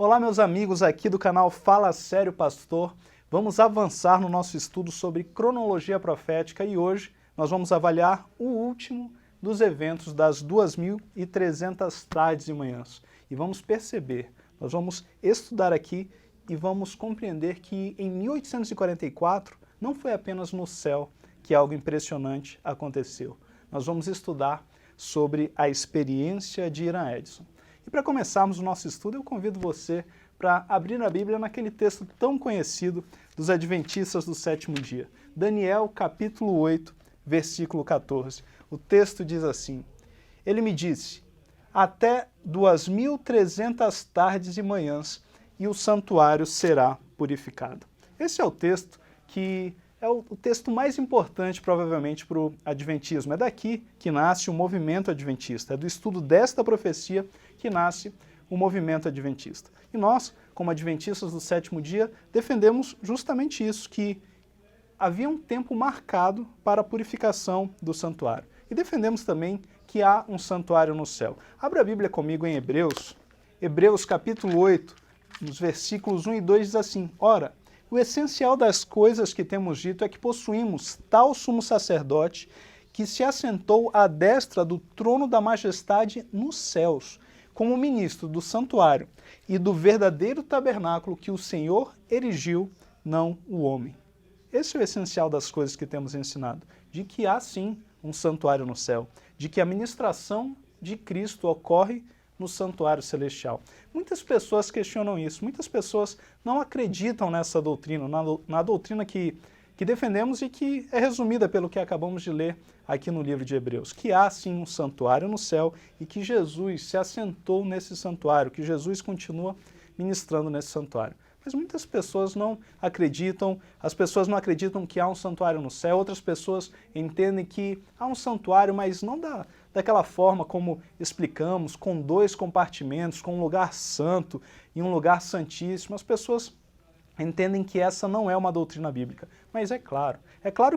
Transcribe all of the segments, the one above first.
Olá, meus amigos aqui do canal Fala Sério Pastor. Vamos avançar no nosso estudo sobre cronologia profética e hoje nós vamos avaliar o último dos eventos das 2.300 tardes e manhãs. E vamos perceber, nós vamos estudar aqui e vamos compreender que em 1844 não foi apenas no céu que algo impressionante aconteceu. Nós vamos estudar sobre a experiência de Irã Edson. E para começarmos o nosso estudo, eu convido você para abrir a Bíblia naquele texto tão conhecido dos Adventistas do sétimo dia. Daniel, capítulo 8, versículo 14. O texto diz assim: Ele me disse, até 2.300 tardes e manhãs, e o santuário será purificado. Esse é o texto que é o texto mais importante, provavelmente, para o Adventismo. É daqui que nasce o movimento adventista. É do estudo desta profecia que nasce o movimento adventista. E nós, como adventistas do sétimo dia, defendemos justamente isso, que havia um tempo marcado para a purificação do santuário. E defendemos também que há um santuário no céu. Abra a Bíblia comigo em Hebreus. Hebreus capítulo 8, nos versículos 1 e 2 diz assim: Ora, o essencial das coisas que temos dito é que possuímos tal sumo sacerdote que se assentou à destra do trono da majestade nos céus, como ministro do santuário e do verdadeiro tabernáculo que o Senhor erigiu, não o homem. Esse é o essencial das coisas que temos ensinado, de que há sim um santuário no céu, de que a ministração de Cristo ocorre no santuário celestial. Muitas pessoas questionam isso, muitas pessoas não acreditam nessa doutrina, na doutrina que defendemos e que é resumida pelo que acabamos de ler aqui no livro de Hebreus, que há sim um santuário no céu e que Jesus se assentou nesse santuário, que Jesus continua ministrando nesse santuário. Mas muitas pessoas não acreditam, as pessoas não acreditam que há um santuário no céu, outras pessoas entendem que há um santuário, mas não daquela forma como explicamos, com 2 compartimentos, com um lugar santo e um lugar santíssimo. As pessoas entendem que essa não é uma doutrina bíblica, mas é claro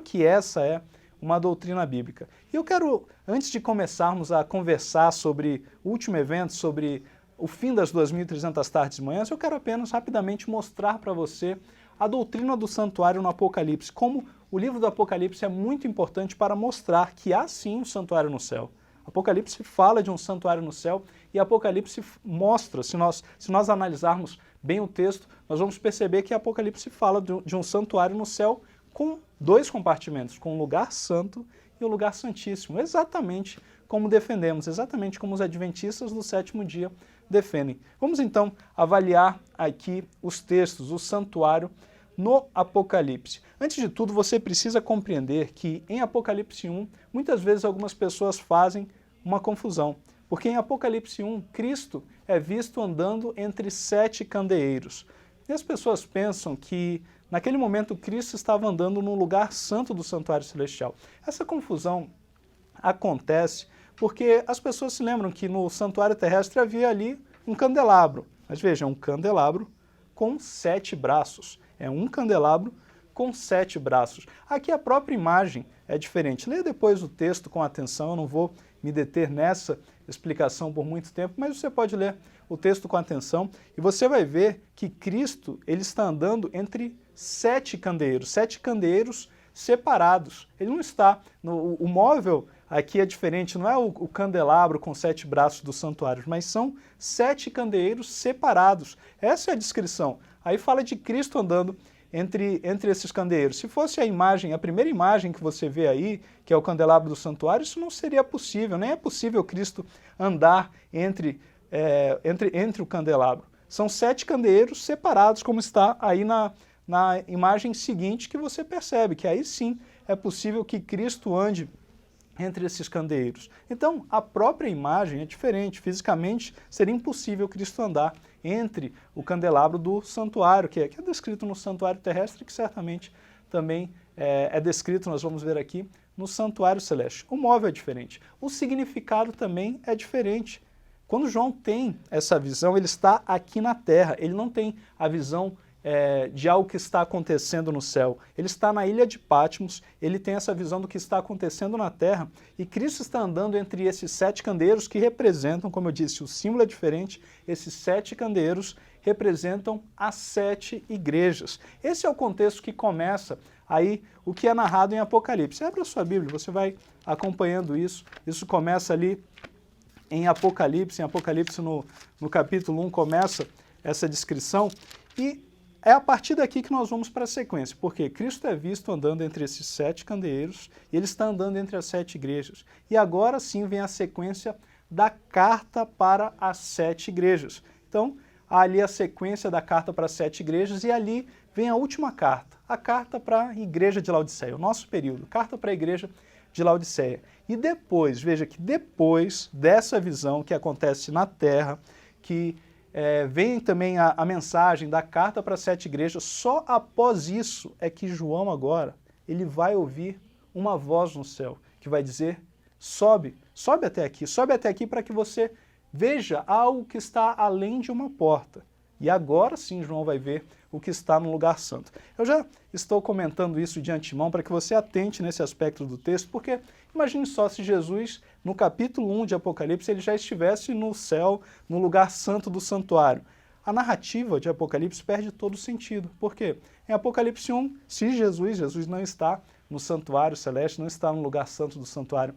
que essa é uma doutrina bíblica. E eu quero, antes de começarmos a conversar sobre o último evento, sobre o fim das 2.300 tardes e manhãs, eu quero apenas rapidamente mostrar para você a doutrina do santuário no Apocalipse, como o livro do Apocalipse é muito importante para mostrar que há sim um santuário no céu. Apocalipse fala de um santuário no céu e Apocalipse mostra, se nós analisarmos bem o texto, nós vamos perceber que Apocalipse fala de um santuário no céu com 2 compartimentos, com um lugar santo e um lugar santíssimo, exatamente como defendemos, exatamente como os adventistas do sétimo dia defendem. Vamos então avaliar aqui os textos, o santuário no Apocalipse. Antes de tudo, você precisa compreender que em Apocalipse 1, muitas vezes algumas pessoas fazem uma confusão, porque em Apocalipse 1, Cristo é visto andando entre 7 candeeiros. E as pessoas pensam que naquele momento Cristo estava andando no lugar santo do santuário celestial. Essa confusão acontece porque as pessoas se lembram que no santuário terrestre havia ali um candelabro. Mas veja, é um candelabro com 7 braços. É um candelabro com 7 braços. Aqui a própria imagem é diferente. Leia depois o texto com atenção, eu não vou me deter nessa explicação por muito tempo, mas você pode ler o texto com atenção e você vai ver que Cristo ele está andando entre 7 candeeiros separados. Ele não está, o móvel aqui é diferente, não é o candelabro com 7 braços do santuário, mas são 7 candeeiros separados. Essa é a descrição. Aí fala de Cristo andando entre esses candeeiros. Se fosse a primeira imagem que você vê aí, que é o candelabro do santuário, isso não seria possível, nem é possível Cristo andar entre o candelabro. São 7 candeeiros separados, como está aí na imagem seguinte, que você percebe que aí sim é possível que Cristo ande entre esses candeeiros. Então, a própria imagem é diferente. Fisicamente, seria impossível Cristo andar entre o candelabro do santuário, que é descrito no santuário terrestre, que certamente também é descrito, nós vamos ver aqui, no santuário celeste. O móvel é diferente. O significado também é diferente. Quando João tem essa visão, ele está aqui na terra, ele não tem a visão de algo que está acontecendo no céu. Ele está na ilha de Patmos, ele tem essa visão do que está acontecendo na terra, e Cristo está andando entre esses 7 candeeiros que representam, como eu disse, o símbolo é diferente, esses 7 candeeiros representam as 7 igrejas. Esse é o contexto que começa aí o que é narrado em Apocalipse. Abra a sua Bíblia, você vai acompanhando isso. Isso começa ali em Apocalipse no capítulo 1 começa essa descrição, e é a partir daqui que nós vamos para a sequência, porque Cristo é visto andando entre esses 7 candeeiros, e ele está andando entre as 7 igrejas. E agora sim vem a sequência da carta para as 7 igrejas. Então, há ali a sequência da carta para as 7 igrejas, e ali vem a última carta, a carta para a igreja de Laodiceia, o nosso período, carta para a igreja de Laodiceia. E depois, veja que depois dessa visão que acontece na terra, que vem também a mensagem da carta para as 7 igrejas, só após isso é que João agora, ele vai ouvir uma voz no céu, que vai dizer, sobe até aqui para que você veja algo que está além de uma porta. E agora sim João vai ver o que está no lugar santo. Eu já estou comentando isso de antemão para que você atente nesse aspecto do texto, porque imagine só se Jesus, no capítulo 1 de Apocalipse, ele já estivesse no céu, no lugar santo do santuário. A narrativa de Apocalipse perde todo o sentido. Por quê? Em Apocalipse 1, se Jesus não está no santuário celeste, não está no lugar santo do santuário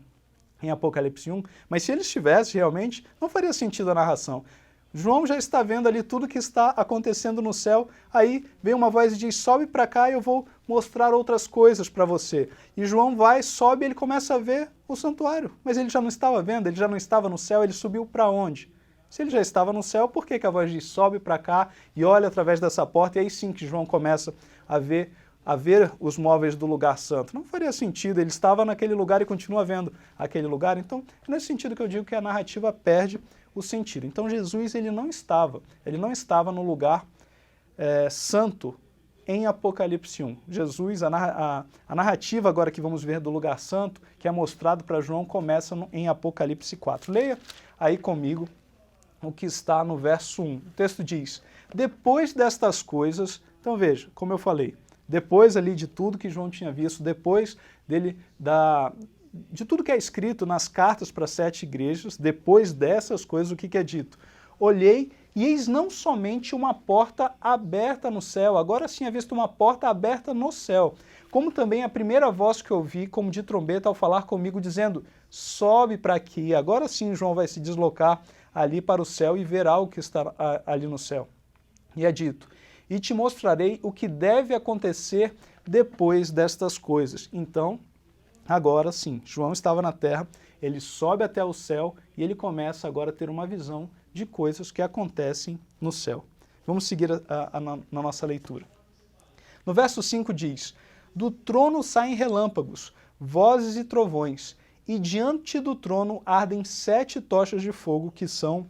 em Apocalipse 1, mas se ele estivesse realmente, não faria sentido a narração. João já está vendo ali tudo que está acontecendo no céu, aí vem uma voz e diz, sobe para cá e eu vou mostrar outras coisas para você. E João vai, sobe e ele começa a ver o santuário, mas ele já não estava vendo, ele já não estava no céu, ele subiu para onde? Se ele já estava no céu, por que a voz diz, sobe para cá e olha através dessa porta? E aí sim que João começa a ver os móveis do lugar santo. Não faria sentido, ele estava naquele lugar e continua vendo aquele lugar. Então, é nesse sentido que eu digo que a narrativa perde o sentido. Então, Jesus ele não estava no lugar santo em Apocalipse 1. Jesus, a narrativa agora que vamos ver do lugar santo, que é mostrado para João, começa em Apocalipse 4. Leia aí comigo o que está no verso 1. O texto diz, depois destas coisas, então veja, como eu falei, depois ali de tudo que João tinha visto, depois de tudo que é escrito nas cartas para as 7 igrejas, depois dessas coisas, o que é dito? Olhei e eis não somente uma porta aberta no céu, agora sim havia visto uma porta aberta no céu, como também a primeira voz que ouvi, como de trombeta, ao falar comigo, dizendo, sobe para aqui. Agora sim João vai se deslocar ali para o céu e ver algo que está ali no céu. E é dito, e te mostrarei o que deve acontecer depois destas coisas. Então, agora sim, João estava na terra, ele sobe até o céu e ele começa agora a ter uma visão de coisas que acontecem no céu. Vamos seguir na nossa leitura. No verso 5 diz, do trono saem relâmpagos, vozes e trovões, e diante do trono ardem 7 tochas de fogo, que são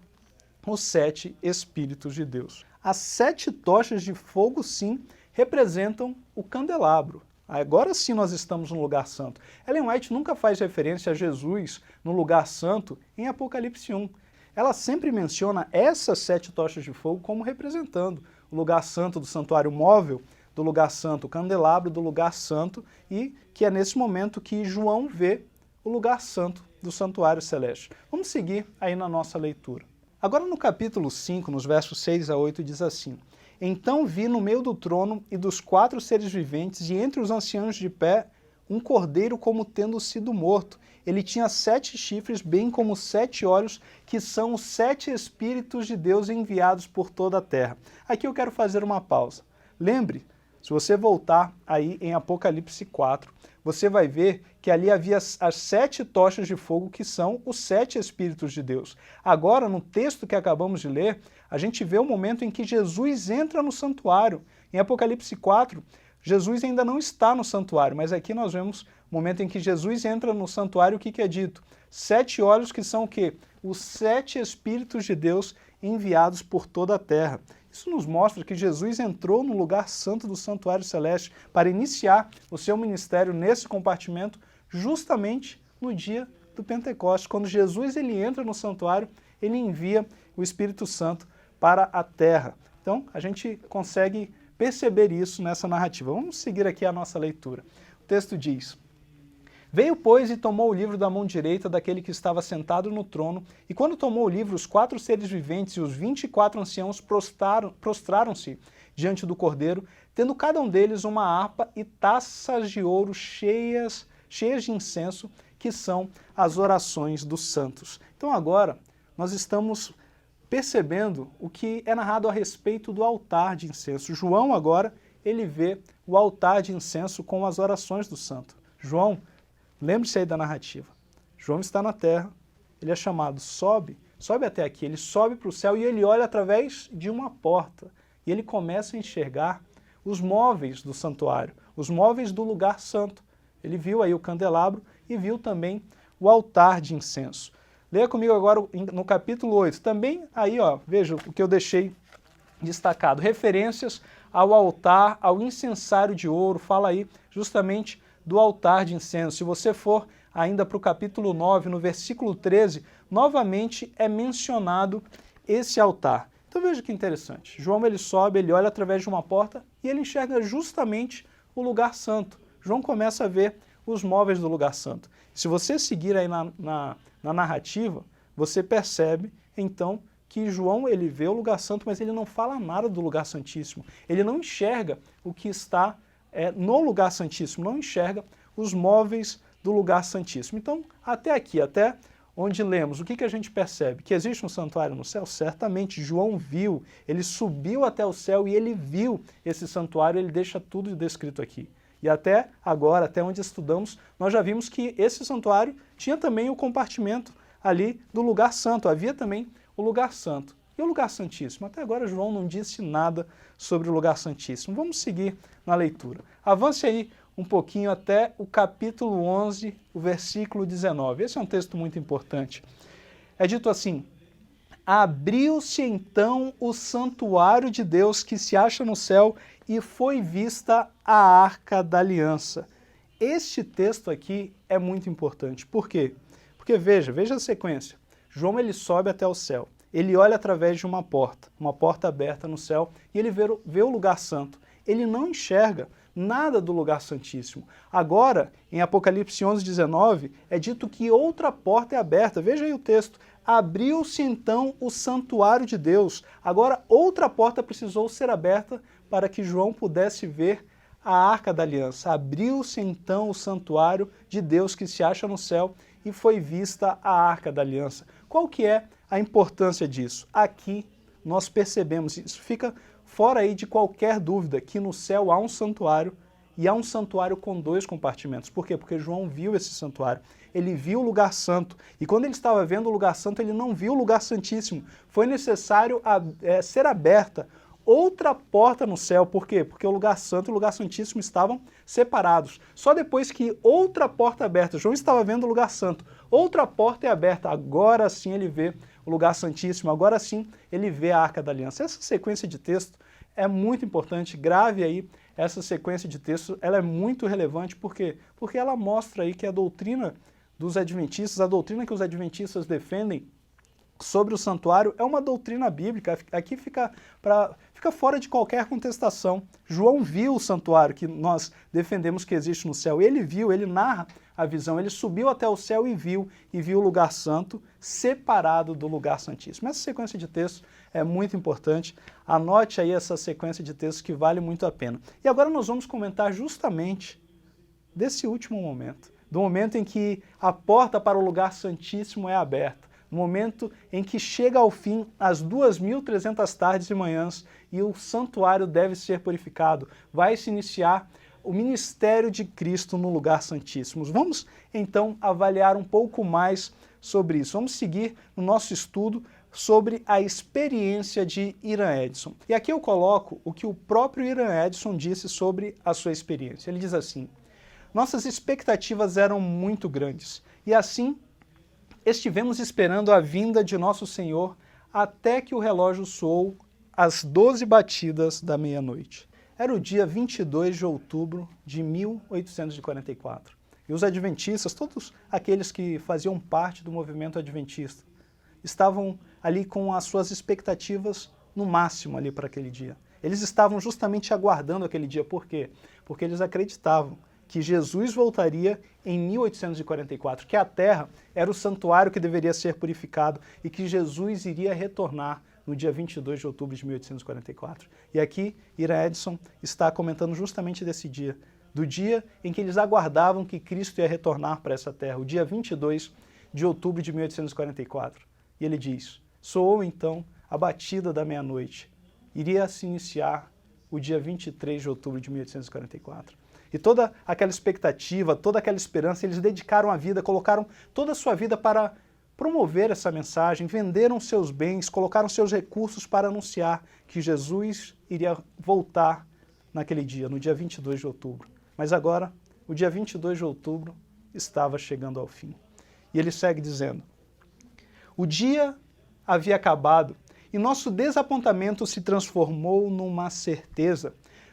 os 7 Espíritos de Deus. As 7 tochas de fogo, sim, representam o candelabro. Agora sim nós estamos no lugar santo. Ellen White nunca faz referência a Jesus no lugar santo em Apocalipse 1. Ela sempre menciona essas 7 tochas de fogo como representando o lugar santo do santuário móvel, do lugar santo, o candelabro do lugar santo, e que é nesse momento que João vê o lugar santo do santuário celeste. Vamos seguir aí na nossa leitura. Agora no capítulo 5, nos versos 6 a 8, diz assim, então vi no meio do trono e dos 4 seres viventes e entre os anciãos de pé um cordeiro como tendo sido morto. Ele tinha 7 chifres, bem como 7 olhos, que são os 7 Espíritos de Deus enviados por toda a terra. Aqui eu quero fazer uma pausa. Lembre, se você voltar aí em Apocalipse 4, você vai ver que ali havia as 7 tochas de fogo, que são os 7 Espíritos de Deus. Agora, no texto que acabamos de ler, a gente vê o momento em que Jesus entra no santuário. Em Apocalipse 4, Jesus ainda não está no santuário, mas aqui nós vemos o momento em que Jesus entra no santuário, o que é dito? 7 olhos, que são o quê? Os 7 Espíritos de Deus enviados por toda a terra. Isso nos mostra que Jesus entrou no lugar santo do santuário celeste para iniciar o seu ministério nesse compartimento justamente no dia do Pentecostes. Quando Jesus ele entra no santuário, ele envia o Espírito Santo para a terra. Então, a gente consegue perceber isso nessa narrativa. Vamos seguir aqui a nossa leitura. O texto diz, Veio, pois, e tomou o livro da mão direita daquele que estava sentado no trono, e quando tomou o livro, os 4 seres viventes e os 24 anciãos prostraram-se diante do Cordeiro, tendo cada um deles uma harpa e taças de ouro cheias de incenso, que são as orações dos santos. Então agora nós estamos percebendo o que é narrado a respeito do altar de incenso. João agora, ele vê o altar de incenso com as orações do santo. João, lembre-se aí da narrativa. João está na terra, ele é chamado, sobe até aqui, ele sobe para o céu e ele olha através de uma porta. E ele começa a enxergar os móveis do santuário, os móveis do lugar santo. Ele viu aí o candelabro e viu também o altar de incenso. Leia comigo agora no capítulo 8. Também aí, ó, veja o que eu deixei destacado. Referências ao altar, ao incensário de ouro. Fala aí justamente do altar de incenso. Se você for ainda para o capítulo 9, no versículo 13, novamente é mencionado esse altar. Então veja que interessante. João ele sobe, ele olha através de uma porta e ele enxerga justamente o lugar santo. João começa a ver os móveis do lugar santo. Se você seguir aí na narrativa, você percebe então que João ele vê o lugar santo, mas ele não fala nada do lugar santíssimo. Ele não enxerga o que está no lugar santíssimo, não enxerga os móveis do lugar santíssimo. Então, até aqui, até onde lemos, o que a gente percebe? Que existe um santuário no céu? Certamente, João viu, ele subiu até o céu e ele viu esse santuário, ele deixa tudo descrito aqui. E até agora, até onde estudamos, nós já vimos que esse santuário tinha também o compartimento ali do lugar santo, havia também o lugar santo. E o lugar santíssimo? Até agora João não disse nada sobre o lugar santíssimo. Vamos seguir na leitura. Avance aí um pouquinho até o capítulo 11, o versículo 19. Esse é um texto muito importante. É dito assim: abriu-se então o santuário de Deus que se acha no céu e foi vista a Arca da Aliança. Este texto aqui é muito importante. Por quê? Porque veja a sequência. João ele sobe até o céu. Ele olha através de uma porta aberta no céu, e ele vê o lugar santo. Ele não enxerga nada do lugar santíssimo. Agora, em Apocalipse 11, 19, é dito que outra porta é aberta. Veja aí o texto. Abriu-se então o santuário de Deus. Agora, outra porta precisou ser aberta para que João pudesse ver a Arca da Aliança. Abriu-se então o santuário de Deus que se acha no céu e foi vista a Arca da Aliança. Qual que é a importância disso? Aqui nós percebemos, isso fica fora aí de qualquer dúvida, que no céu há um santuário, e há um santuário com 2 compartimentos. Por quê? Porque João viu esse santuário. Ele viu o lugar santo. E quando ele estava vendo o lugar santo, ele não viu o lugar santíssimo. Foi necessário ser aberta outra porta no céu. Por quê? Porque o lugar santo e o lugar santíssimo estavam separados. Só depois que outra porta aberta, João estava vendo o lugar santo, outra porta é aberta, agora sim ele vê o lugar santíssimo, agora sim ele vê a Arca da Aliança. Essa sequência de texto é muito importante, grave aí essa sequência de texto, ela é muito relevante, por quê? Porque ela mostra aí que a doutrina dos adventistas, a doutrina que os adventistas defendem sobre o santuário é uma doutrina bíblica. Aqui fica fora de qualquer contestação. João viu o santuário que nós defendemos que existe no céu. Ele viu, ele narra a visão, ele subiu até o céu e viu o lugar santo separado do lugar santíssimo. Essa sequência de textos é muito importante. Anote aí essa sequência de textos que vale muito a pena. E agora nós vamos comentar justamente desse último momento, do momento em que a porta para o lugar santíssimo é aberta, no momento em que chega ao fim as 2.300 tardes e manhãs e o santuário deve ser purificado. Vai se iniciar o ministério de Cristo no lugar santíssimo. Vamos então avaliar um pouco mais sobre isso. Vamos seguir no nosso estudo sobre a experiência de Irã Edson. E aqui eu coloco o que o próprio Irã Edson disse sobre a sua experiência. Ele diz assim: nossas expectativas eram muito grandes e assim estivemos esperando a vinda de nosso Senhor até que o relógio soou às 12 batidas da meia-noite. Era o dia 22 de outubro de 1844. E os adventistas, todos aqueles que faziam parte do movimento adventista, estavam ali com as suas expectativas no máximo ali para aquele dia. Eles estavam justamente aguardando aquele dia. Por quê? Porque eles acreditavam que Jesus voltaria em 1844, que a terra era o santuário que deveria ser purificado e que Jesus iria retornar no dia 22 de outubro de 1844. E aqui, Ira Edson está comentando justamente desse dia, do dia em que eles aguardavam que Cristo ia retornar para essa terra, o dia 22 de outubro de 1844. E ele diz: soou então a batida da meia-noite. Iria se iniciar o dia 23 de outubro de 1844. E toda aquela expectativa, toda aquela esperança, eles dedicaram a vida, colocaram toda a sua vida para promover essa mensagem, venderam seus bens, colocaram seus recursos para anunciar que Jesus iria voltar naquele dia, no dia 22 de outubro. Mas agora, o dia 22 de outubro estava chegando ao fim. E ele segue dizendo: o dia havia acabado e nosso desapontamento se transformou numa certeza.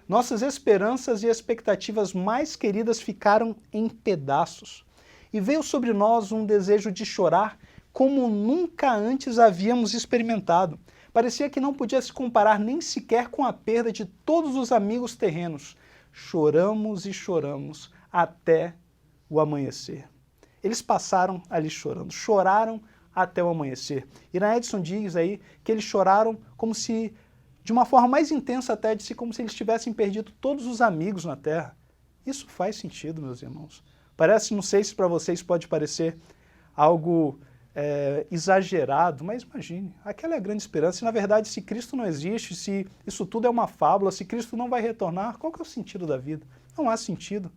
Nossas esperanças e expectativas mais queridas ficaram em pedaços. E veio sobre nós um desejo de chorar como nunca antes havíamos experimentado. Parecia que não podia se comparar nem sequer com a perda de todos os amigos terrenos. Choramos e choramos até o amanhecer. Eles passaram ali chorando, choraram até o amanhecer. Ira Edson diz aí que eles choraram como se, de uma forma mais intensa até, de si, como se eles tivessem perdido todos os amigos na Terra. Isso faz sentido, meus irmãos. Parece, não sei se para vocês pode parecer algo exagerado, mas imagine, aquela é a grande esperança. E, na verdade, se Cristo não existe, se isso tudo é uma fábula, se Cristo não vai retornar, qual que é o sentido da vida? Não há sentido.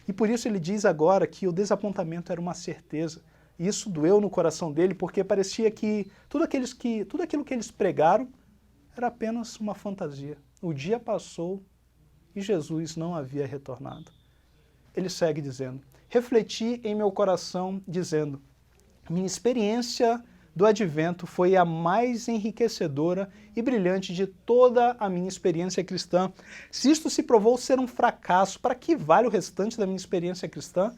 E por isso ele diz agora que o desapontamento era uma certeza. E isso doeu no coração dele, porque parecia que tudo aquilo que eles pregaram era apenas uma fantasia. O dia passou e Jesus não havia retornado. Ele segue dizendo: refleti em meu coração, dizendo: minha experiência do advento foi a mais enriquecedora e brilhante de toda a minha experiência cristã. Se isto se provou ser um fracasso, para que vale o restante da minha experiência cristã?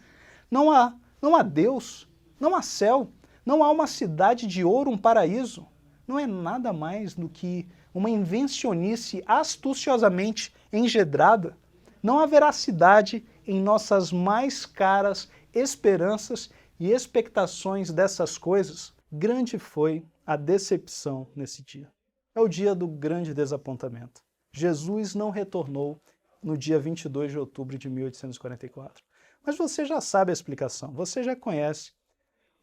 Não há Deus, não há céu, não há uma cidade de ouro, um paraíso. Não é nada mais do que uma invencionice astuciosamente engedrada. Não há veracidade em nossas mais caras esperanças e expectações dessas coisas. Grande foi a decepção nesse dia. É o dia do grande desapontamento. Jesus não retornou no dia 22 de outubro de 1844. Mas você já sabe a explicação, você já conhece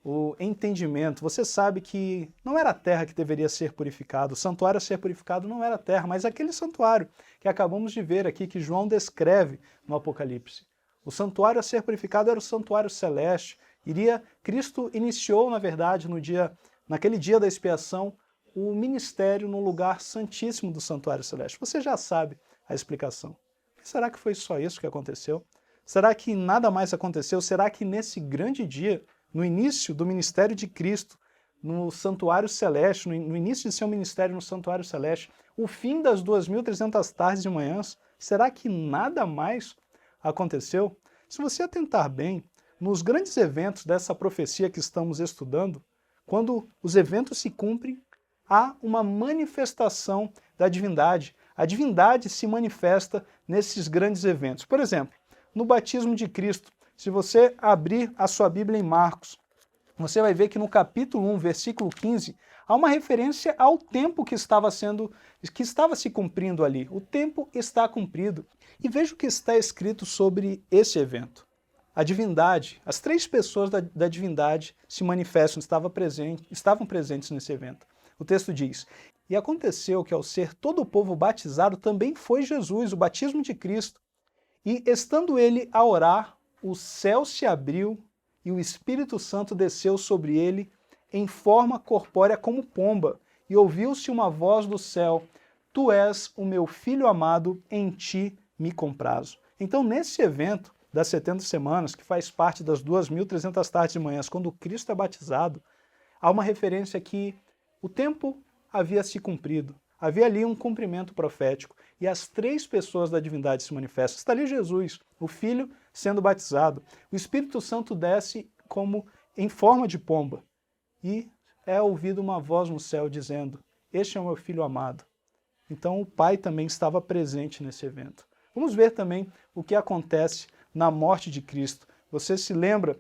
o entendimento, você sabe que não era a terra que deveria ser purificada, o santuário a ser purificado não era a terra, mas aquele santuário que acabamos de ver aqui, que João descreve no Apocalipse. O santuário a ser purificado era o santuário celeste. Cristo iniciou, na verdade, naquele dia da expiação, o ministério no lugar santíssimo do santuário celeste. Você já sabe a explicação. Mas será que foi só isso que aconteceu? Será que nada mais aconteceu? Será que nesse grande dia, no início do ministério de Cristo, no santuário celeste, no início de seu ministério no santuário celeste, o fim das 2.300 tardes e manhãs, será que nada mais aconteceu? Se você atentar bem, nos grandes eventos dessa profecia que estamos estudando, quando os eventos se cumprem, há uma manifestação da divindade. A divindade se manifesta nesses grandes eventos. Por exemplo, no batismo de Cristo, se você abrir a sua Bíblia em Marcos, você vai ver que no capítulo 1, versículo 15, há uma referência ao tempo que estava se cumprindo ali. O tempo está cumprido. E veja o que está escrito sobre esse evento. A divindade, as três pessoas da divindade se manifestam, estavam presentes nesse evento. O texto diz: e aconteceu que ao ser todo o povo batizado, também foi Jesus, o batismo de Cristo. E estando ele a orar, o céu se abriu e o Espírito Santo desceu sobre ele em forma corpórea como pomba. E ouviu-se uma voz do céu: tu és o meu filho amado, em ti me comprazo. Então, nesse evento das 70 semanas, que faz parte das 2.300 tardes e manhãs, quando Cristo é batizado, há uma referência que o tempo havia se cumprido. Havia ali um cumprimento profético e as três pessoas da divindade se manifestam. Está ali Jesus, o Filho, sendo batizado. O Espírito Santo desce como em forma de pomba e é ouvida uma voz no céu dizendo: este é o meu Filho amado. Então o Pai também estava presente nesse evento. Vamos ver também o que acontece na morte de Cristo. Você se lembra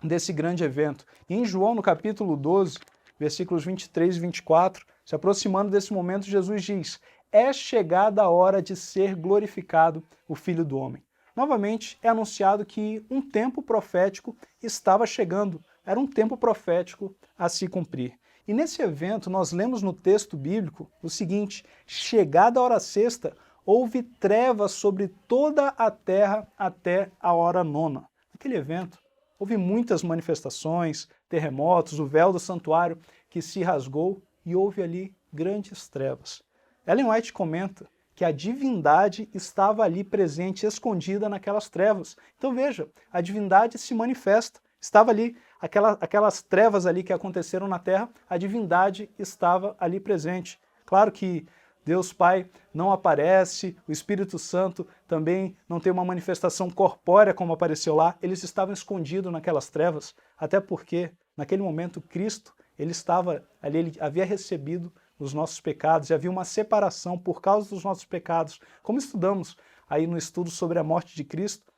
desse grande evento? E em João, no capítulo 12, versículos 23 e 24, se aproximando desse momento, Jesus diz: é chegada a hora de ser glorificado o Filho do Homem. Novamente, é anunciado que um tempo profético estava chegando. Era um tempo profético a se cumprir. E nesse evento, nós lemos no texto bíblico o seguinte: chegada a hora sexta, houve trevas sobre toda a terra até a hora nona. Naquele evento, houve muitas manifestações, terremotos, o véu do santuário que se rasgou e houve ali grandes trevas. Ellen White comenta que a divindade estava ali presente, escondida naquelas trevas. Então veja, a divindade se manifesta. Estava ali, aquelas trevas ali que aconteceram na terra, a divindade estava ali presente. Claro que Deus Pai não aparece, o Espírito Santo também não tem uma manifestação corpórea como apareceu lá, eles estavam escondidos naquelas trevas, até porque naquele momento Cristo, ele estava ali, ele havia recebido os nossos pecados, e havia uma separação por causa dos nossos pecados. Como estudamos aí no estudo sobre a morte de Cristo,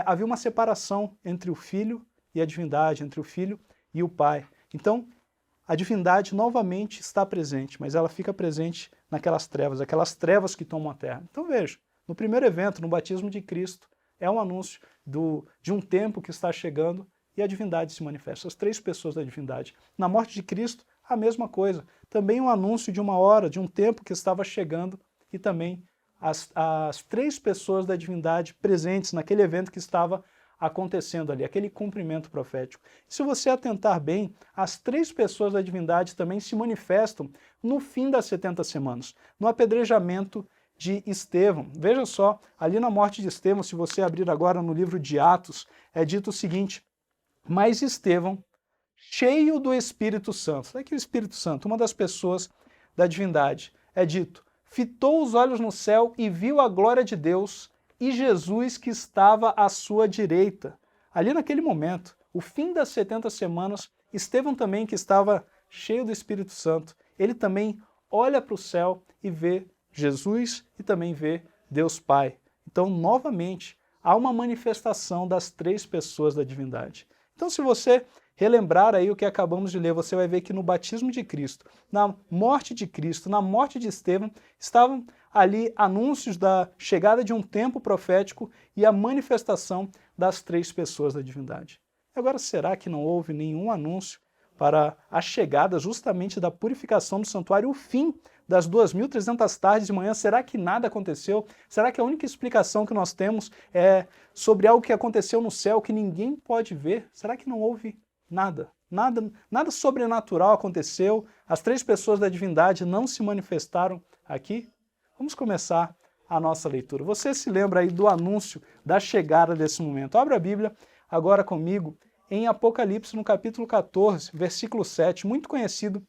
havia uma separação entre o Filho e a divindade, entre o Filho e o Pai. Então, a divindade novamente está presente, mas ela fica presente naquelas trevas, aquelas trevas que tomam a terra. Então veja, no primeiro evento, no batismo de Cristo, é um anúncio de um tempo que está chegando e a divindade se manifesta, as três pessoas da divindade. Na morte de Cristo, a mesma coisa. Também um anúncio de uma hora, de um tempo que estava chegando e também as três pessoas da divindade presentes naquele evento que estava acontecendo ali, aquele cumprimento profético. Se você atentar bem, as três pessoas da divindade também se manifestam no fim das 70 semanas, no apedrejamento de Estevão. Veja só, ali na morte de Estevão, se você abrir agora no livro de Atos, é dito o seguinte: mas Estevão, cheio do Espírito Santo, aqui o Espírito Santo, uma das pessoas da divindade, é dito, fitou os olhos no céu e viu a glória de Deus e Jesus que estava à sua direita. Ali naquele momento, o fim das 70 semanas, Estevão também, que estava cheio do Espírito Santo, ele também olha para o céu e vê Jesus e também vê Deus Pai. Então, novamente, há uma manifestação das três pessoas da divindade. Então, se você relembrar aí o que acabamos de ler, você vai ver que no batismo de Cristo, na morte de Cristo, na morte de Estevão, estavam ali anúncios da chegada de um tempo profético e a manifestação das três pessoas da divindade. Agora, será que não houve nenhum anúncio para a chegada justamente da purificação do santuário, o fim das 2.300 tardes de manhã? Será que nada aconteceu? Será que a única explicação que nós temos é sobre algo que aconteceu no céu que ninguém pode ver? Será que não houve nada? Nada sobrenatural aconteceu? As três pessoas da divindade não se manifestaram aqui? Vamos começar a nossa leitura. Você se lembra aí do anúncio da chegada desse momento? Abra a Bíblia agora comigo em Apocalipse, no capítulo 14, versículo 7, muito conhecido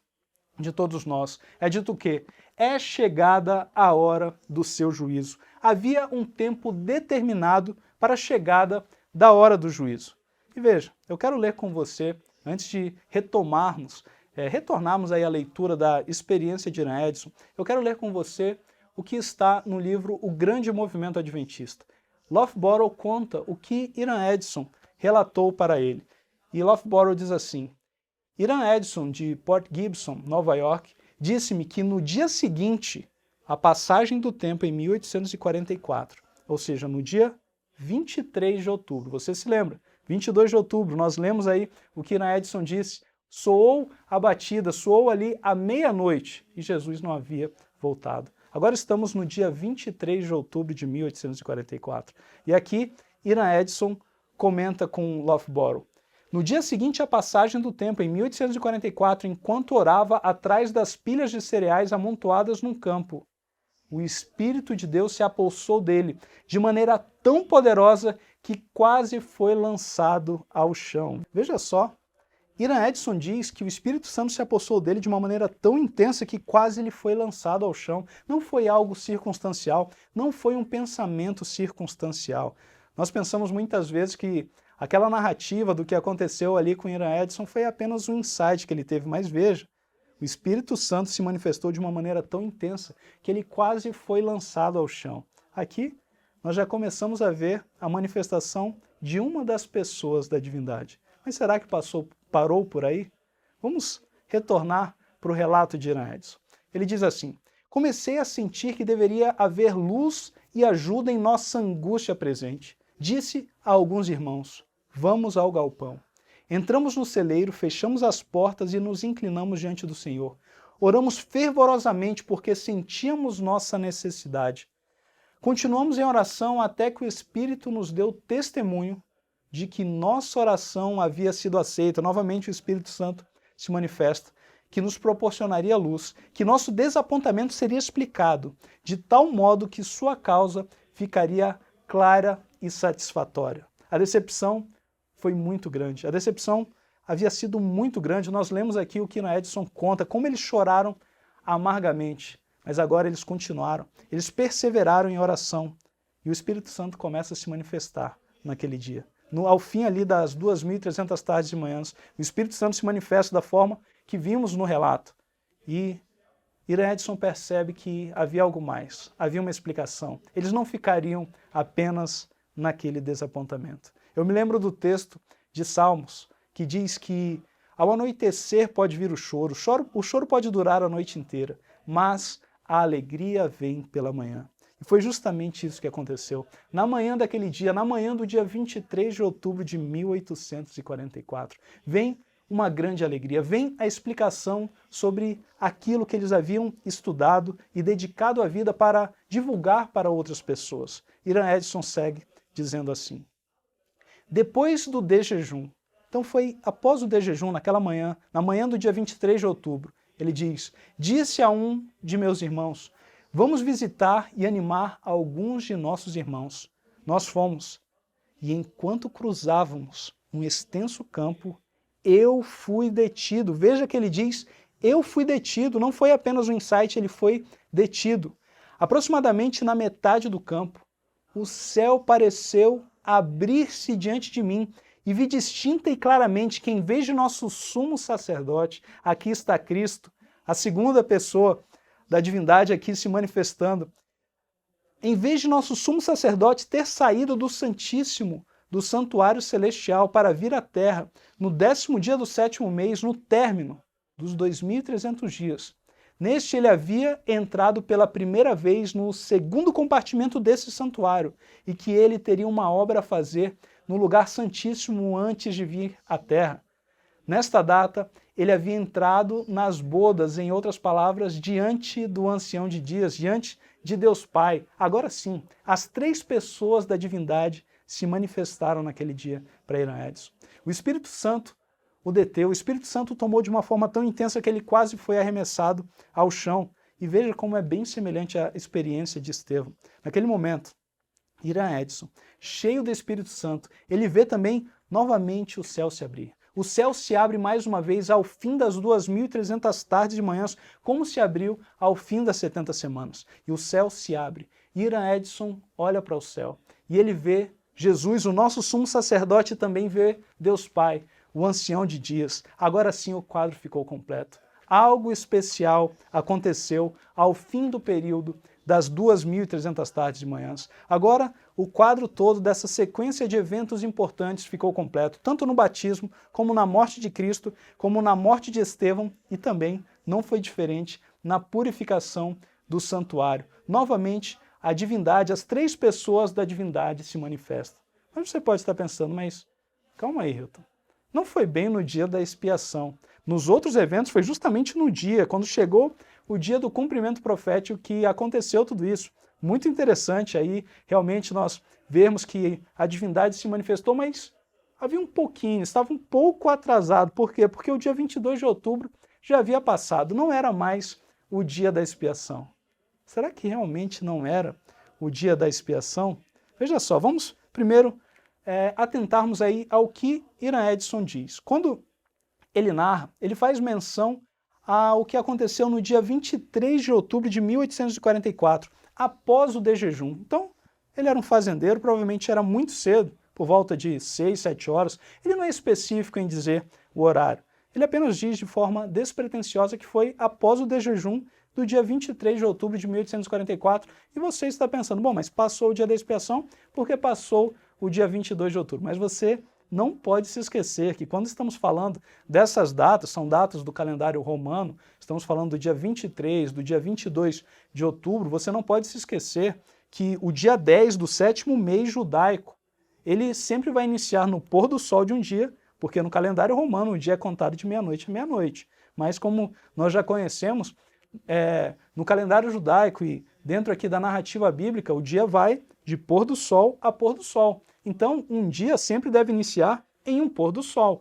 de todos nós. É dito o quê? É chegada a hora do seu juízo. Havia um tempo determinado para a chegada da hora do juízo. E veja, eu quero ler com você, antes de retornarmos aí a leitura da experiência de Irã Edson, eu quero ler com você o que está no livro O Grande Movimento Adventista. Loughborough conta o que Irã Edson relatou para ele. E Loughborough diz assim: Irã Edson, de Port Gibson, Nova York, disse-me que no dia seguinte à passagem do tempo, em 1844, ou seja, no dia 23 de outubro, você se lembra? 22 de outubro, nós lemos aí o que Irã Edson disse, soou a batida, soou ali à meia-noite, e Jesus não havia voltado. Agora estamos no dia 23 de outubro de 1844. E aqui, Irã Edson comenta com Loughborough: no dia seguinte à passagem do tempo, em 1844, enquanto orava atrás das pilhas de cereais amontoadas num campo, o Espírito de Deus se apossou dele de maneira tão poderosa que quase foi lançado ao chão. Veja só, Irã Edson diz que o Espírito Santo se apossou dele de uma maneira tão intensa que quase ele foi lançado ao chão. Não foi algo circunstancial, não foi um pensamento circunstancial. Nós pensamos muitas vezes que aquela narrativa do que aconteceu ali com Irã Edson foi apenas um insight que ele teve, mas veja, o Espírito Santo se manifestou de uma maneira tão intensa que ele quase foi lançado ao chão. Aqui nós já começamos a ver a manifestação de uma das pessoas da divindade. Mas será que parou por aí? Vamos retornar para o relato de Irã Edson. Ele diz assim: comecei a sentir que deveria haver luz e ajuda em nossa angústia presente. Disse a alguns irmãos: vamos ao galpão. Entramos no celeiro, fechamos as portas e nos inclinamos diante do Senhor. Oramos fervorosamente porque sentíamos nossa necessidade. Continuamos em oração até que o Espírito nos deu testemunho de que nossa oração havia sido aceita. Novamente o Espírito Santo se manifesta, que nos proporcionaria luz, que nosso desapontamento seria explicado, de tal modo que sua causa ficaria clara e satisfatória. A decepção foi muito grande. A decepção havia sido muito grande. Nós lemos aqui o que Irã Edson conta, como eles choraram amargamente. Mas agora eles continuaram, eles perseveraram em oração. E o Espírito Santo começa a se manifestar naquele dia. Ao fim ali das 2.300 tardes e manhãs, o Espírito Santo se manifesta da forma que vimos no relato. E Irã Edson percebe que havia algo mais, havia uma explicação. Eles não ficariam apenas naquele desapontamento. Eu me lembro do texto de Salmos, que diz que ao anoitecer pode vir o choro pode durar a noite inteira, mas a alegria vem pela manhã. E foi justamente isso que aconteceu. Na manhã daquele dia, na manhã do dia 23 de outubro de 1844, vem uma grande alegria, vem a explicação sobre aquilo que eles haviam estudado e dedicado a vida para divulgar para outras pessoas. Irã Edson segue dizendo assim: depois do desjejum, então foi após o desjejum, naquela manhã, na manhã do dia 23 de outubro, ele diz: disse a um de meus irmãos, vamos visitar e animar alguns de nossos irmãos. Nós fomos, e enquanto cruzávamos um extenso campo, eu fui detido. Veja que ele diz, eu fui detido, não foi apenas um insight, ele foi detido. Aproximadamente na metade do campo, o céu pareceu abrir-se diante de mim, e vi distinta e claramente que em vez de nosso sumo sacerdote, aqui está Cristo, a segunda pessoa da divindade aqui se manifestando. Em vez de nosso sumo sacerdote ter saído do Santíssimo, do santuário celestial, para vir à terra, no 10º dia do 7º mês, no término dos 2.300 dias. Neste ele havia entrado pela primeira vez no segundo compartimento desse santuário, e que ele teria uma obra a fazer no lugar santíssimo antes de vir à terra. Nesta data, ele havia entrado nas bodas, em outras palavras, diante do ancião de dias, diante de Deus Pai. Agora sim, as três pessoas da divindade se manifestaram naquele dia para Irã Edson. O Espírito Santo o deteu, o Espírito Santo o tomou de uma forma tão intensa que ele quase foi arremessado ao chão. E veja como é bem semelhante à experiência de Estevão. Naquele momento, Irã Edson, cheio do Espírito Santo, ele vê também novamente o céu se abrir. O céu se abre mais uma vez ao fim das 2.300 tardes e manhãs, como se abriu ao fim das 70 semanas. E o céu se abre. Irã Edson olha para o céu e ele vê Jesus, o nosso sumo sacerdote, também vê Deus Pai, o ancião de dias. Agora sim o quadro ficou completo. Algo especial aconteceu ao fim do período das 2.300 tardes e manhãs. Agora, o quadro todo dessa sequência de eventos importantes ficou completo, tanto no batismo, como na morte de Cristo, como na morte de Estevão, e também não foi diferente na purificação do santuário. Novamente, a divindade, as três pessoas da divindade se manifestam. Mas você pode estar pensando, mas calma aí, Hilton. Não foi bem no dia da expiação. Nos outros eventos foi justamente no dia, quando chegou o dia do cumprimento profético, que aconteceu tudo isso. Muito interessante aí, realmente nós vermos que a divindade se manifestou, mas havia um pouquinho, estava um pouco atrasado. Por quê? Porque o dia 22 de outubro já havia passado, não era mais o dia da expiação. Será que realmente não era o dia da expiação? Veja só, vamos primeiro atentarmos aí ao que Irã Edson diz. Quando ele narra, ele faz menção ao que aconteceu no dia 23 de outubro de 1844, após o desjejum. Então, ele era um fazendeiro, provavelmente era muito cedo, por volta de 6, 7 horas. Ele não é específico em dizer o horário. Ele apenas diz de forma despretensiosa que foi após o desjejum do dia 23 de outubro de 1844. E você está pensando, bom, mas passou o dia da expiação porque passou o dia 22 de outubro. Mas você não pode se esquecer que quando estamos falando dessas datas, são datas do calendário romano, estamos falando do dia 23, do dia 22 de outubro, você não pode se esquecer que o dia 10 do 7º mês judaico, ele sempre vai iniciar no pôr do sol de um dia, porque no calendário romano o dia é contado de meia-noite a meia-noite. Mas como nós já conhecemos, no calendário judaico e dentro aqui da narrativa bíblica, o dia vai de pôr do sol a pôr do sol. Então, um dia sempre deve iniciar em um pôr do sol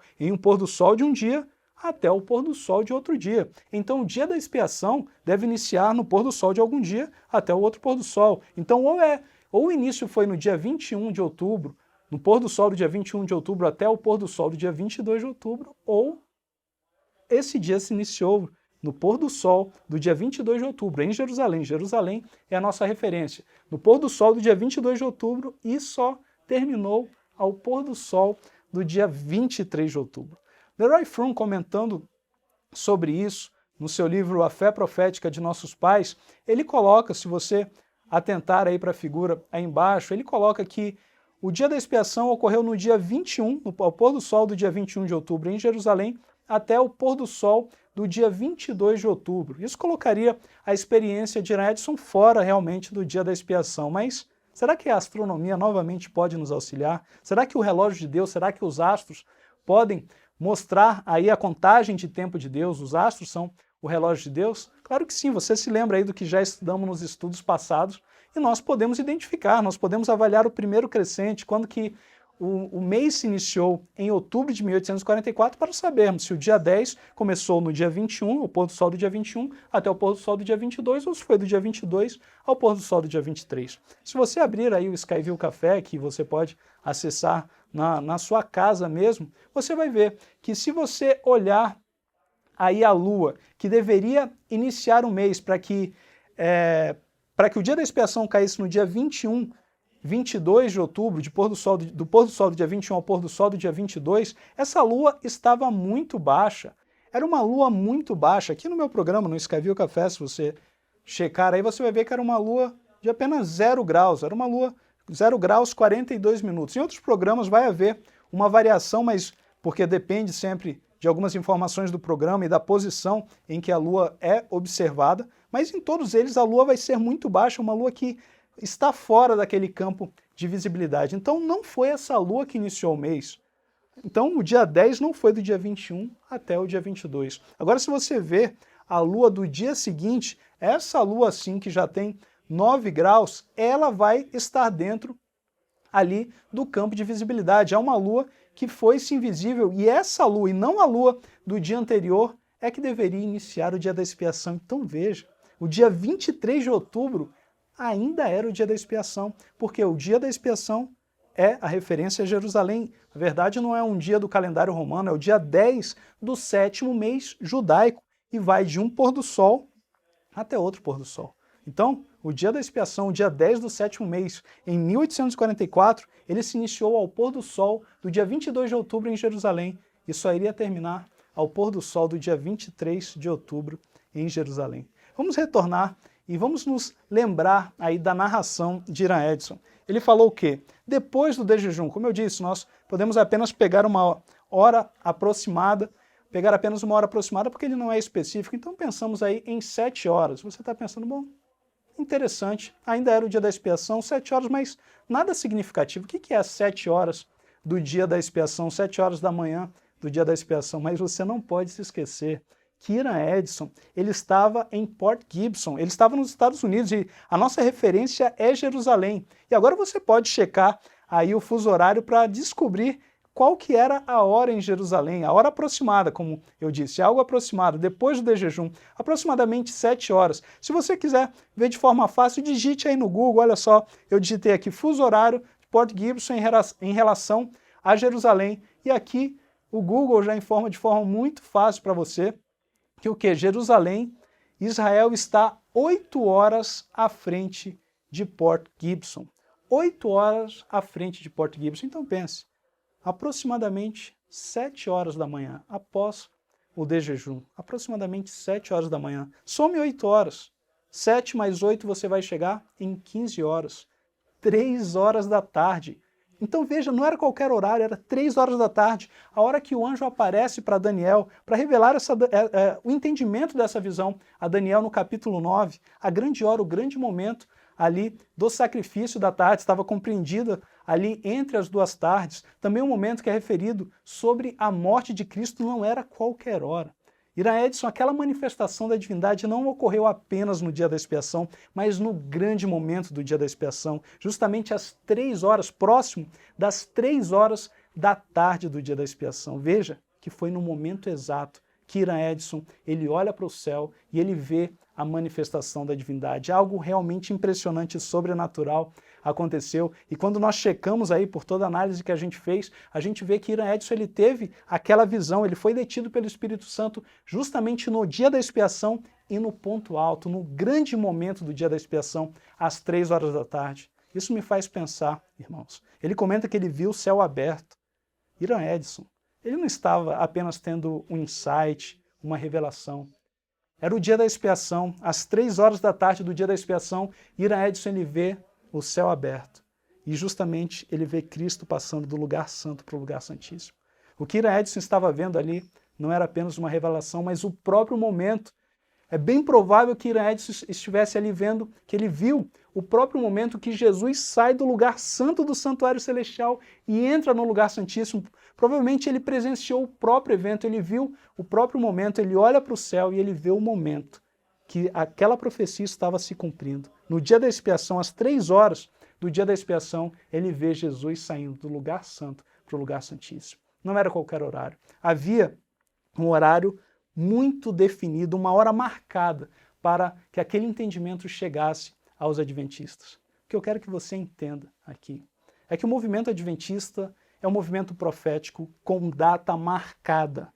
de um dia até o pôr do sol de outro dia. Então, o dia da expiação deve iniciar no pôr do sol de algum dia até o outro pôr do sol. Então, ou o início foi no dia 21 de outubro, no pôr do sol do dia 21 de outubro até o pôr do sol do dia 22 de outubro, ou esse dia se iniciou no pôr do sol do dia 22 de outubro, em Jerusalém. Jerusalém é a nossa referência. No pôr do sol do dia 22 de outubro e só terminou ao pôr do sol do dia 23 de outubro. Leroy Froom, comentando sobre isso no seu livro A Fé Profética de Nossos Pais, ele coloca, se você atentar aí para a figura aí embaixo, ele coloca que o dia da expiação ocorreu no dia 21, ao pôr do sol do dia 21 de outubro em Jerusalém, até o pôr do sol do dia 22 de outubro. Isso colocaria a experiência de Edson fora realmente do dia da expiação, mas será que a astronomia novamente pode nos auxiliar? Será que o relógio de Deus, será que os astros podem mostrar aí a contagem de tempo de Deus? Os astros são o relógio de Deus? Claro que sim, você se lembra aí do que já estudamos nos estudos passados e nós podemos identificar, nós podemos avaliar o primeiro crescente, quando que o mês se iniciou em outubro de 1844 para sabermos se o dia 10 começou no dia 21, o pôr do sol do dia 21, até o pôr do sol do dia 22, ou se foi do dia 22 ao pôr do sol do dia 23. Se você abrir aí o Skyview Café, que você pode acessar na sua casa mesmo, você vai ver que se você olhar aí a Lua, que deveria iniciar o mês para que o dia da expiação caísse no dia 21, 22 de outubro, do pôr do sol do dia 21 ao pôr do sol do dia 22, essa lua estava muito baixa. Era uma lua muito baixa. Aqui no meu programa, no Skyview Café, se você checar aí, você vai ver que era uma lua de apenas 0 graus. Era uma lua 0 graus 42 minutos. Em outros programas vai haver uma variação, mas porque depende sempre de algumas informações do programa e da posição em que a lua é observada, mas em todos eles a lua vai ser muito baixa, uma lua que está fora daquele campo de visibilidade. Então não foi essa lua que iniciou o mês. Então o dia 10 não foi do dia 21 até o dia 22. Agora, se você ver a lua do dia seguinte, essa lua assim que já tem 9 graus, ela vai estar dentro ali do campo de visibilidade. É uma lua que foi-se invisível, e essa lua, e não a lua do dia anterior, é que deveria iniciar o dia da expiação. Então veja, o dia 23 de outubro ainda era o dia da expiação, porque o dia da expiação é a referência a Jerusalém. Na verdade, não é um dia do calendário romano, é o dia 10 do 7º mês judaico, e vai de um pôr do sol até outro pôr do sol. Então, o dia da expiação, o dia 10 do 7º mês, em 1844, ele se iniciou ao pôr do sol do dia 22 de outubro em Jerusalém, e só iria terminar ao pôr do sol do dia 23 de outubro em Jerusalém. Vamos retornar e vamos nos lembrar aí da narração de Irã Edson. Ele falou o quê? Depois do jejum, como eu disse, nós podemos apenas pegar uma hora aproximada, porque ele não é específico, então pensamos aí em 7 horas. Você está pensando, bom, interessante, ainda era o dia da expiação, 7 horas, mas nada significativo. O que é as 7 horas do dia da expiação, 7 horas da manhã do dia da expiação? Mas você não pode se esquecer que Irã Edson, ele estava em Port Gibson, ele estava nos Estados Unidos, e a nossa referência é Jerusalém. E agora você pode checar aí o fuso horário para descobrir qual que era a hora em Jerusalém, a hora aproximada, como eu disse, algo aproximado, depois do jejum, aproximadamente 7 horas. Se você quiser ver de forma fácil, digite aí no Google, olha só, eu digitei aqui fuso horário de Port Gibson em relação a Jerusalém, e aqui o Google já informa de forma muito fácil para você que o que? Jerusalém, Israel está 8 horas à frente de Port Gibson. 8 horas à frente de Port Gibson. Então pense, aproximadamente 7 horas da manhã, após o de jejum? Aproximadamente 7 horas da manhã. Some 8 horas. 7 mais 8 você vai chegar em 15 horas. 3 horas da tarde. Então veja, não era qualquer horário, era 3 horas da tarde, a hora que o anjo aparece para Daniel, para revelar o entendimento dessa visão a Daniel no capítulo 9, a grande hora, o grande momento ali do sacrifício da tarde, estava compreendida ali entre as duas tardes. Também um momento que é referido sobre a morte de Cristo, não era qualquer hora. Ira Edson, aquela manifestação da divindade não ocorreu apenas no dia da expiação, mas no grande momento do dia da expiação, justamente às 3 horas, próximo das 3 horas da tarde do dia da expiação. Veja que foi no momento exato que Ira Edson, ele olha para o céu e ele vê a manifestação da divindade. Algo realmente impressionante e sobrenatural aconteceu. E quando nós checamos aí por toda a análise que a gente fez, a gente vê que Ira Edson, ele teve aquela visão, ele foi detido pelo Espírito Santo justamente no dia da expiação e no ponto alto, no grande momento do dia da expiação, às 3 horas da tarde. Isso me faz pensar, irmãos. Ele comenta que ele viu o céu aberto. Ira Edson, ele não estava apenas tendo um insight, uma revelação. Era o dia da expiação, às 3 horas da tarde do dia da expiação, Ira Edson, ele vê o céu aberto. E justamente ele vê Cristo passando do lugar santo para o lugar santíssimo. O que Ira Edson estava vendo ali não era apenas uma revelação, mas o próprio momento. É bem provável que Ira Edson estivesse ali vendo, que ele viu o próprio momento que Jesus sai do lugar santo do santuário celestial e entra no lugar santíssimo. Provavelmente ele presenciou o próprio evento, ele viu o próprio momento, ele olha para o céu e ele vê o momento que aquela profecia estava se cumprindo. No dia da expiação, às 3 horas do dia da expiação, ele vê Jesus saindo do lugar santo para o lugar santíssimo. Não era qualquer horário. Havia um horário muito definido, uma hora marcada para que aquele entendimento chegasse aos adventistas. O que eu quero que você entenda aqui é que o movimento adventista é um movimento profético com data marcada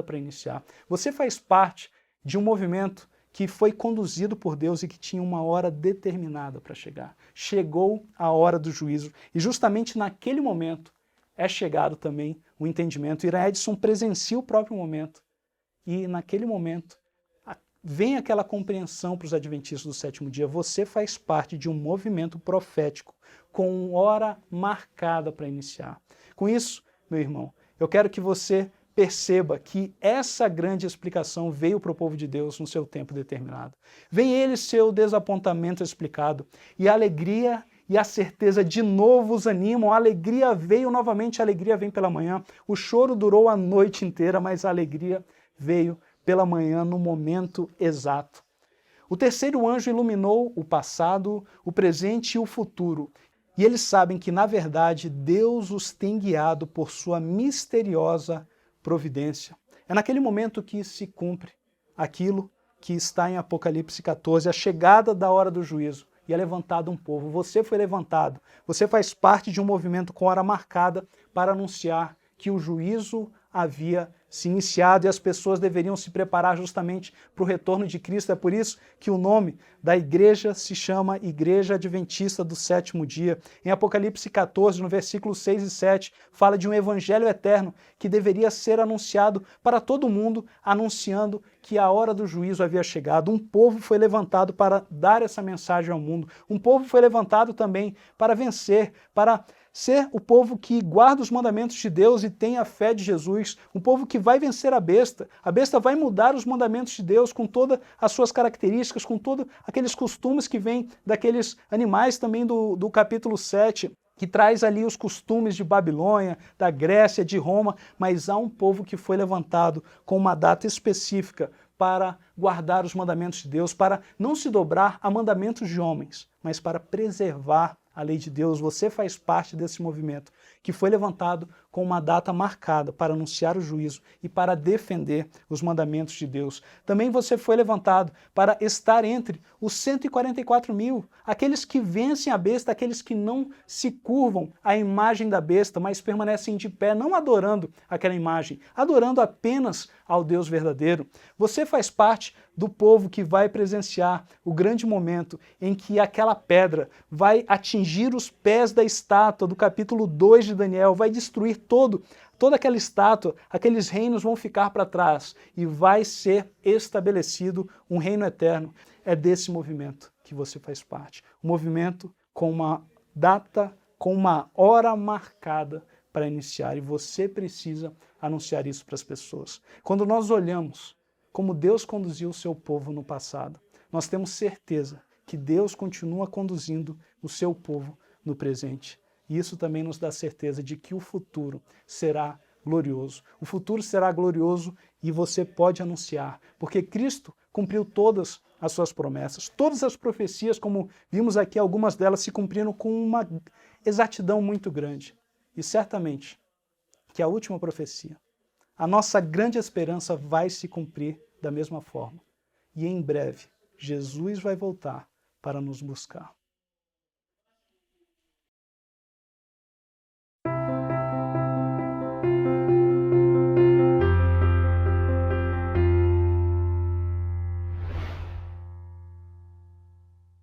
para iniciar. Você faz parte de um movimento que foi conduzido por Deus e que tinha uma hora determinada para chegar. Chegou a hora do juízo e justamente naquele momento é chegado também o entendimento. Ira Edson presencia o próprio momento e naquele momento vem aquela compreensão para os adventistas do sétimo dia. Você faz parte de um movimento profético com hora marcada para iniciar. Com isso, meu irmão, eu quero que você perceba que essa grande explicação veio para o povo de Deus no seu tempo determinado. Vem ele seu desapontamento explicado, e a alegria e a certeza de novo os animam. A alegria veio novamente, a alegria vem pela manhã. O choro durou a noite inteira, mas a alegria veio pela manhã no momento exato. O terceiro anjo iluminou o passado, o presente e o futuro. E eles sabem que, na verdade, Deus os tem guiado por sua misteriosa providência. É naquele momento que se cumpre aquilo que está em Apocalipse 14, a chegada da hora do juízo, e é levantado um povo. Você foi levantado, você faz parte de um movimento com hora marcada para anunciar que o juízo havia se iniciado e as pessoas deveriam se preparar justamente para o retorno de Cristo. É por isso que o nome da igreja se chama Igreja Adventista do Sétimo Dia. Em Apocalipse 14, no versículos 6 e 7, fala de um evangelho eterno que deveria ser anunciado para todo mundo, anunciando que a hora do juízo havia chegado. Um povo foi levantado para dar essa mensagem ao mundo. Um povo foi levantado também para vencer, para ser o povo que guarda os mandamentos de Deus e tem a fé de Jesus, um povo que vai vencer a besta. A besta vai mudar os mandamentos de Deus com todas as suas características, com todos aqueles costumes que vêm daqueles animais também do capítulo 7, que traz ali os costumes de Babilônia, da Grécia, de Roma, mas há um povo que foi levantado com uma data específica para guardar os mandamentos de Deus, para não se dobrar a mandamentos de homens, mas para preservar a lei de Deus. Você faz parte desse movimento que foi levantado com uma data marcada para anunciar o juízo e para defender os mandamentos de Deus. Também você foi levantado para estar entre os 144 mil, aqueles que vencem a besta, aqueles que não se curvam à imagem da besta, mas permanecem de pé, não adorando aquela imagem, adorando apenas ao Deus verdadeiro. Você faz parte do povo que vai presenciar o grande momento em que aquela pedra vai atingir os pés da estátua do capítulo 2 de Daniel, vai destruir toda aquela estátua, aqueles reinos vão ficar para trás e vai ser estabelecido um reino eterno. É desse movimento que você faz parte. Um movimento com uma data, com uma hora marcada para iniciar, e você precisa anunciar isso para as pessoas. Quando nós olhamos como Deus conduziu o seu povo no passado, nós temos certeza que Deus continua conduzindo o seu povo no presente. E isso também nos dá certeza de que o futuro será glorioso. O futuro será glorioso e você pode anunciar, porque Cristo cumpriu todas as suas promessas. Todas as profecias, como vimos aqui, algumas delas se cumpriram com uma exatidão muito grande. E certamente que a última profecia, a nossa grande esperança vai se cumprir da mesma forma. E em breve, Jesus vai voltar para nos buscar.